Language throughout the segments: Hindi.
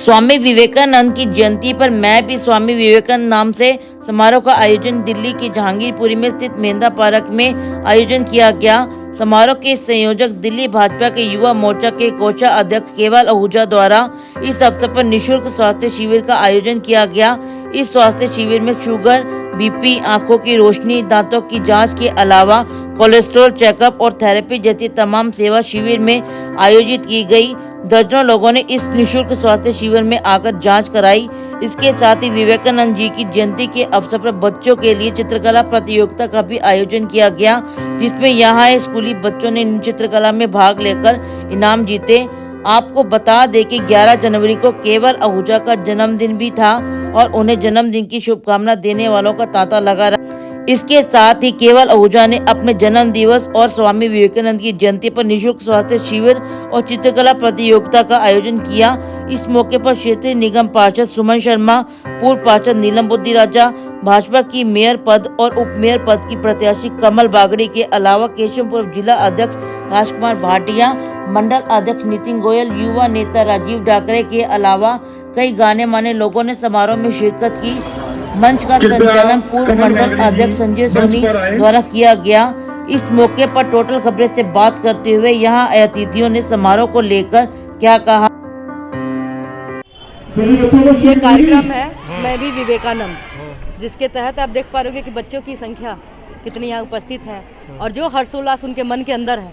स्वामी विवेकानंद की जयंती पर मैं भी स्वामी विवेकानंद नाम से समारोह का आयोजन दिल्ली के जहांगीरपुरी में स्थित मेंदा पार्क में आयोजन किया गया। समारोह के संयोजक दिल्ली भाजपा के युवा मोर्चा के कोषाध्यक्ष केवल आहूजा द्वारा इस अवसर पर निःशुल्क स्वास्थ्य शिविर का आयोजन किया गया। इस स्वास्थ्य शिविर में शुगर, बीपी, आंखों की रोशनी, दांतों की जांच के अलावा कोलेस्ट्रॉल चेकअप और थेरेपी जैसी तमाम सेवा शिविर में आयोजित की गई। दर्जनों लोगों ने इस निःशुल्क स्वास्थ्य शिविर में आकर जांच कराई। इसके साथ ही विवेकानंद जी की जयंती के अवसर पर बच्चों के लिए चित्रकला प्रतियोगिता का भी आयोजन किया गया, जिसमें यहाँ स्कूली बच्चों ने चित्रकला में भाग लेकर इनाम जीते। आपको बता दें कि 11 जनवरी को केवल आहूजा का जन्मदिन भी था और उन्हें जन्मदिन की शुभकामना देने वालों का तांता लगा रहा। इसके साथ ही केवल आहूजा ने अपने जन्म दिवस और स्वामी विवेकानंद की जयंती पर निःशुल्क स्वास्थ्य शिविर और चित्रकला प्रतियोगिता का आयोजन किया। इस मौके पर क्षेत्रीय निगम पार्षद सुमन शर्मा, पूर्व पार्षद नीलम बुद्धि राजा, भाजपा की मेयर पद और उप मेयर पद की प्रत्याशी कमल बागड़ी के अलावा केशवपुर जिला अध्यक्ष राजकुमार भाटिया, मंडल अध्यक्ष नितिन गोयल, युवा नेता राजीव डाकरे के अलावा कई जाने माने लोगों ने समारोह में शिरकत की। मंच का संचालन पूर्व मंडल अध्यक्ष संजय सोनी द्वारा किया गया। इस मौके पर टोटल खबरें से बात करते हुए यहाँ अतिथियों ने समारोह को लेकर क्या कहा। ये कार्यक्रम है मैं भी विवेकानंद, जिसके तहत आप देख पा रहे हो कि बच्चों की संख्या कितनी यहाँ उपस्थित है और जो हर्षोल्लास उनके मन के अंदर है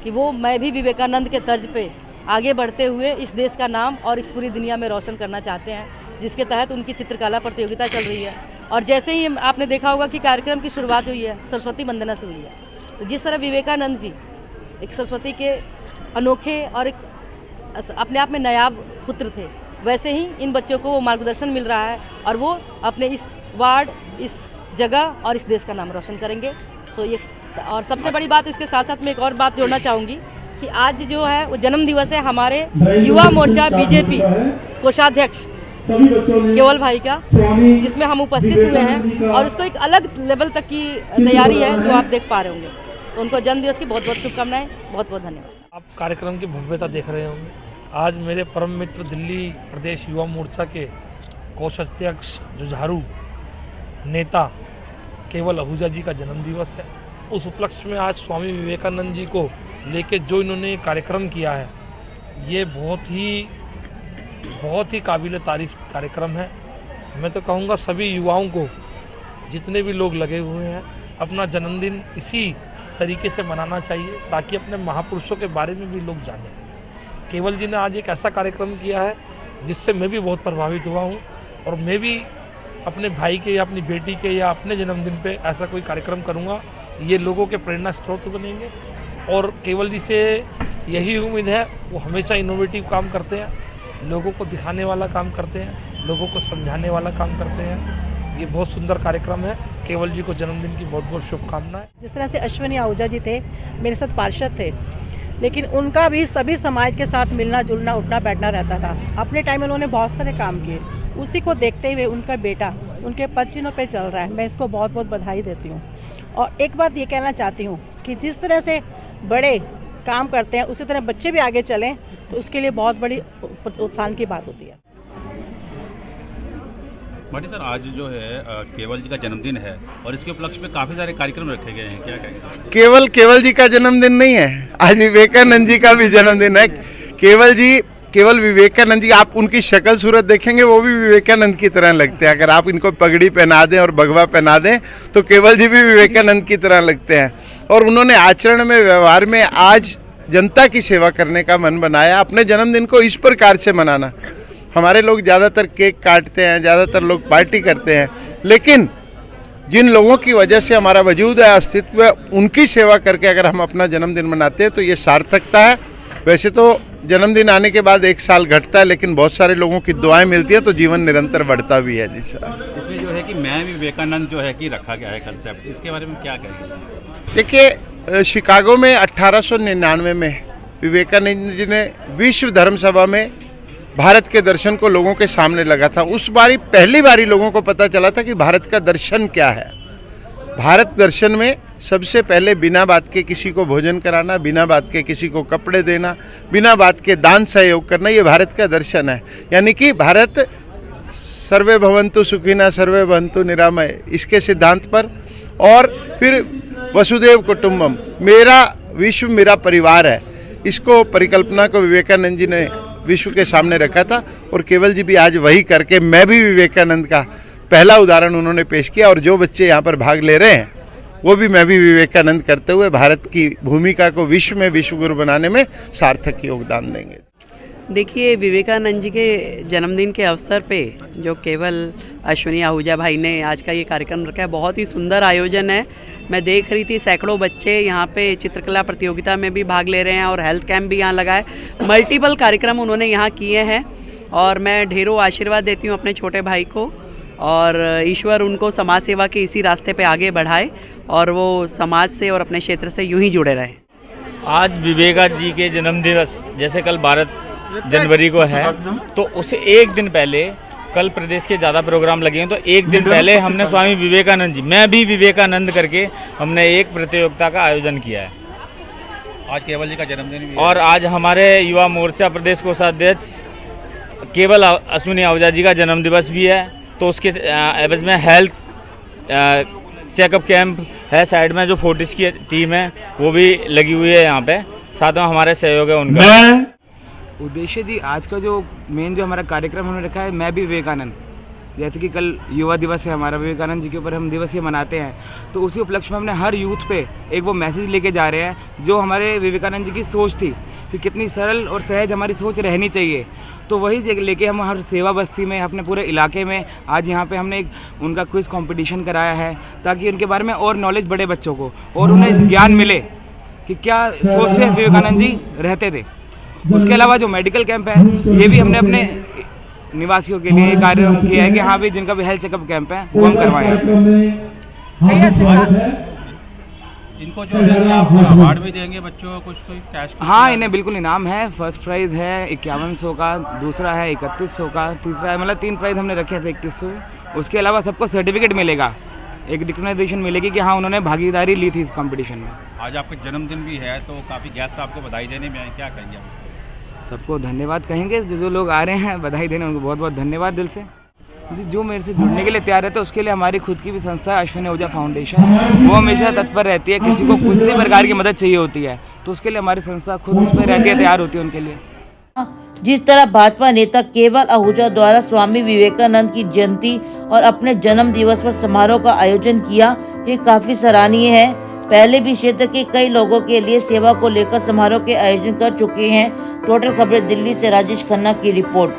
कि वो मैं भी विवेकानंद के तर्ज पे आगे बढ़ते हुए इस देश का नाम और इस पूरी दुनिया में रोशन करना चाहते हैं, जिसके तहत उनकी चित्रकला प्रतियोगिता चल रही है। और जैसे ही आपने देखा होगा कि कार्यक्रम की शुरुआत हुई है सरस्वती वंदना से हुई है, तो जिस तरह विवेकानंद जी एक सरस्वती के अनोखे और एक अपने आप में नायाब पुत्र थे, वैसे ही इन बच्चों को वो मार्गदर्शन मिल रहा है और वो अपने इस वार्ड, इस जगह और इस देश का नाम रोशन करेंगे। सो ये और सबसे बड़ी बात, इसके साथ साथ मैं एक और बात जोड़ना चाहूँगी कि आज जो है वो जन्म दिवस है हमारे युवा मोर्चा बीजेपी कोषाध्यक्ष केवल भाई का, जिसमें हम उपस्थित हुए हैं और उसको एक अलग लेवल तक की तैयारी है जो आप देख पा रहे होंगे। तो उनको जन्म दिवस की बहुत बहुत शुभकामनाएं, बहुत बहुत धन्यवाद। आप कार्यक्रम की भव्यता देख रहे होंगे। आज मेरे परम मित्र दिल्ली प्रदेश युवा मोर्चा के कोषाध्यक्ष जुझारू नेता केवल आहूजा जी का जन्म दिवस है। उस उपलक्ष्य में आज स्वामी विवेकानंद जी को लेके जो इन्होंने कार्यक्रम किया है, ये बहुत ही काबिल तारीफ कार्यक्रम है। मैं तो कहूँगा सभी युवाओं को, जितने भी लोग लगे हुए हैं, अपना जन्मदिन इसी तरीके से मनाना चाहिए ताकि अपने महापुरुषों के बारे में भी लोग जानें। केवल जी ने आज एक ऐसा कार्यक्रम किया है जिससे मैं भी बहुत प्रभावित हुआ हूँ और मैं भी अपने भाई के या अपनी बेटी के या अपने जन्मदिन पे ऐसा कोई कार्यक्रम करूँगा। ये लोगों के प्रेरणा स्रोत बनेंगे और केवल जी से यही उम्मीद है, वो हमेशा इनोवेटिव काम करते हैं, लोगों को दिखाने वाला काम करते हैं, लोगों को समझाने वाला काम करते हैं। ये बहुत सुंदर कार्यक्रम है। केवल जी को जन्मदिन की बहुत बहुत शुभकामनाएं। जिस तरह से अश्विनी आहूजा जी थे, मेरे साथ पार्षद थे, लेकिन उनका भी सभी समाज के साथ मिलना जुलना, उठना बैठना रहता था। अपने टाइम में उन्होंने बहुत सारे काम किए, उसी को देखते हुए उनका बेटा उनके पदचिन्हों पे चल रहा है। मैं इसको बहुत बहुत बधाई देती हूँ। और एक बात ये कहना चाहती हूँ कि जिस तरह से बड़े काम करते हैं उसी तरह बच्चे भी आगे चलें, तो उसके लिए बहुत बड़ी उत्साह की बात होती है। भाटी सर, आज जो है केवल जी का जन्मदिन है और इसके उपलक्ष्य में काफ़ी सारे कार्यक्रम रखे गए हैं, क्या कहेंगे? केवल जी का जन्मदिन नहीं है, आज विवेकानंद जी का भी जन्मदिन है। केवल विवेकानंद जी, आप उनकी शक्ल सूरत देखेंगे वो भी विवेकानंद की तरह लगते हैं। अगर आप इनको पगड़ी पहना दें और भगवा पहना दें तो केवल जी भी विवेकानंद की तरह लगते हैं। और उन्होंने आचरण में, व्यवहार में आज जनता की सेवा करने का मन बनाया। अपने जन्मदिन को इस प्रकार से मनाना, हमारे लोग ज़्यादातर केक काटते हैं, ज़्यादातर लोग पार्टी करते हैं, लेकिन जिन लोगों की वजह से हमारा वजूद है, अस्तित्व है, उनकी सेवा करके अगर हम अपना जन्मदिन मनाते हैं तो ये सार्थकता है। वैसे तो जन्मदिन आने के बाद 1 साल घटता है, लेकिन बहुत सारे लोगों की दुआएं मिलती हैं तो जीवन निरंतर बढ़ता भी है। जी सर, इसमें जो है कि मैं भी विवेकानंद जो है कि रखा गया है कंसेप्ट, इसके बारे में क्या कहेंगे? देखिए, शिकागो में 1899 में विवेकानंद जी ने विश्व धर्म सभा में भारत के दर्शन को लोगों के सामने लगा था। उस बारी पहली बारी लोगों को पता चला था कि भारत का दर्शन क्या है। भारत दर्शन में सबसे पहले बिना बात के किसी को भोजन कराना, बिना बात के किसी को कपड़े देना, बिना बात के दान सहयोग करना, ये भारत का दर्शन है। यानी कि भारत सर्वे भवन्तु सुखिनः सर्वे भवन्तु निरामय, इसके सिद्धांत पर, और फिर वसुदेव कुटुंबम, मेरा विश्व मेरा परिवार है, इसको परिकल्पना को विवेकानंद जी ने विश्व के सामने रखा था। और केवल जी भी आज वही करके मैं भी विवेकानंद का पहला उदाहरण उन्होंने पेश किया। और जो बच्चे यहाँ पर भाग ले रहे हैं वो भी मैं भी विवेकानंद करते हुए भारत की भूमिका को विश्व में विश्वगुरु बनाने में सार्थक योगदान देंगे। देखिए, विवेकानंद जी के जन्मदिन के अवसर पे जो केवल अश्विनी आहूजा भाई ने आज का ये कार्यक्रम रखा है, बहुत ही सुंदर आयोजन है। मैं देख रही थी सैकड़ों बच्चे यहाँ पे चित्रकला प्रतियोगिता में भी भाग ले रहे हैं और हेल्थ कैंप भी यहाँ लगा है। मल्टीपल कार्यक्रम उन्होंने यहाँ किए हैं और मैं ढेरों आशीर्वाद देती हूँ अपने छोटे भाई को, और ईश्वर उनको समाज सेवा के इसी रास्ते पे आगे बढ़ाए और वो समाज से और अपने क्षेत्र से यूं ही जुड़े रहें। आज विवेकानंद जी के जन्म दिवस, जैसे कल 12 जनवरी को है, तो उसे एक दिन पहले, कल प्रदेश के ज़्यादा प्रोग्राम लगे हैं, तो एक दिन पहले हमने स्वामी विवेकानंद जी, मैं भी विवेकानंद करके हमने एक प्रतियोगिता का आयोजन किया है। आज केवल जी का जन्मदिन भी है। और आज हमारे युवा मोर्चा प्रदेश कोषाध्यक्ष केवल अश्विनी आहूजा जी का जन्म दिवस भी है, तो उसके एवज में हेल्थ चेकअप कैंप है। साइड में जो फोर्टिस की टीम है वो भी लगी हुई है यहाँ पे, साथ में हमारे सहयोग है उनका। उद्देश्य जी, आज का जो मेन जो हमारा कार्यक्रम हमने रखा है, मैं भी विवेकानंद, जैसे कि कल युवा दिवस है हमारा, विवेकानंद जी के ऊपर हम दिवस ये मनाते हैं, तो उसी उपलक्ष्य में हमने हर यूथ पे एक वो मैसेज लेके जा रहे हैं जो हमारे विवेकानंद जी की सोच थी कि कितनी सरल और सहज हमारी सोच रहनी चाहिए। तो वही लेके हम हर सेवा बस्ती में, अपने पूरे इलाके में आज यहाँ पे हमने एक उनका क्विज कंपटीशन कराया है, ताकि उनके बारे में और नॉलेज बढ़े बच्चों को और उन्हें ज्ञान मिले कि क्या सोच से विवेकानंद जी रहते थे। उसके अलावा जो मेडिकल कैंप है, ये भी हमने अपने निवासियों के लिए कार्यक्रम किया है कि हाँ भी जिनका भी हेल्थ चेकअप कैंप है वो हम करवाएं यहाँ पे। इनको जो है आप अवार्ड भी देंगे बच्चों को, कुछ कोई कैश? हाँ, इन्हें बिल्कुल इनाम है। फर्स्ट प्राइज़ है 5100 का, दूसरा है 3100 का, तीसरा है, मतलब 3 प्राइज़ हमने रखे थे 2100। उसके अलावा सबको सर्टिफिकेट मिलेगा, एक रिकग्नाइजेशन मिलेगी कि हाँ उन्होंने भागीदारी ली थी इस कंपटीशन में। आज आपका जन्मदिन भी है, तो काफ़ी गेस्ट आपको बधाई देने में आए, क्या कहेंगे आप? सबको धन्यवाद कहेंगे, जो लोग आ रहे हैं बधाई देने, उनको बहुत बहुत धन्यवाद दिल से। जी, जो मेरे से जुड़ने के लिए तैयार है, तो उसके लिए हमारी खुद की भी संस्था है अश्विनी आहूजा फाउंडेशन, वो हमेशा तत्पर रहती है। किसी को किसी प्रकार की मदद चाहिए होती है तो उसके लिए हमारी संस्था खुद उस पर रहती है, तैयार होती है उनके लिए। जिस तरह भाजपा नेता केवल आहूजा द्वारा स्वामी विवेकानंद की जयंती और अपने जन्म दिवस पर समारोह का आयोजन किया, ये काफी सराहनीय है। पहले भी क्षेत्र के कई लोगों के लिए सेवा को लेकर समारोह के आयोजन कर चुके हैं। टोटल खबरें दिल्ली से राजेश खन्ना की रिपोर्ट।